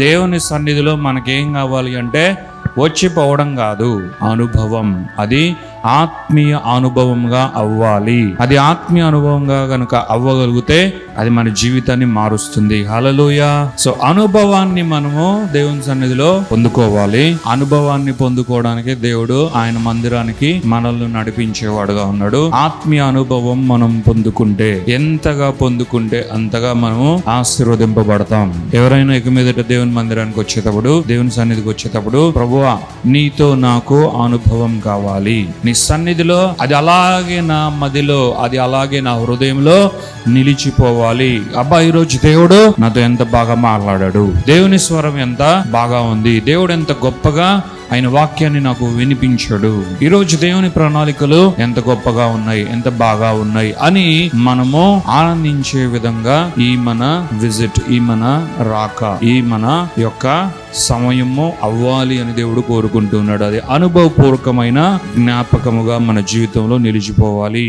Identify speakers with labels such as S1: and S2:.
S1: దేవుని సన్నిధిలో మనకేం కావాలి అంటే వచ్చిపోవడం కాదు, అనుభవం. అది ఆత్మీయ అనుభవంగా అవ్వాలి. అది ఆత్మీయ అనుభవంగా కనుక అవ్వగలిగితే అది మన జీవితాన్ని మారుస్తుంది. హల్లెలూయా. సో అనుభవాన్ని మనము దేవుని సన్నిధిలో పొందుకోవాలి. అనుభవాన్ని పొందుకోవడానికి దేవుడు ఆయన మందిరానికి మనల్ని నడిపించేవాడుగా ఉన్నాడు. ఆత్మీయ అనుభవం మనం పొందుకుంటే, ఎంతగా పొందుకుంటే అంతగా మనము ఆశీర్వదింపబడతాం. ఎవరైనా ఇక మీదట దేవుని మందిరానికి వచ్చేటప్పుడు, దేవుని సన్నిధికి వచ్చేటప్పుడు, ప్రభువా నీతో నాకు అనుభవం కావాలి, నీ సన్నిధిలో అది అలాగే నా మదిలో, అది అలాగే నా హృదయంలో నిలిచిపోవాలి. అబ్బా ఈరోజు దేవుడు నాతో ఎంత బాగా మాట్లాడాడు, దేవుని స్వరం ఎంత బాగా ఉంది, దేవుడు ఎంత గొప్పగా ఆయన వాక్యాన్ని నాకు వినిపించాడు, ఈరోజు దేవుని ప్రణాళికలు ఎంత గొప్పగా ఉన్నాయి, ఎంత బాగా ఉన్నాయి అని మనము ఆనందించే విధంగా ఈ మన విజిట్, ఈ మన రాక, ఈ మన యొక్క సమయము అవ్వాలి అని దేవుడు కోరుకుంటున్నాడు. అది అనుభవపూర్వకమైన జ్ఞాపకముగా మన జీవితంలో నిలిచిపోవాలి.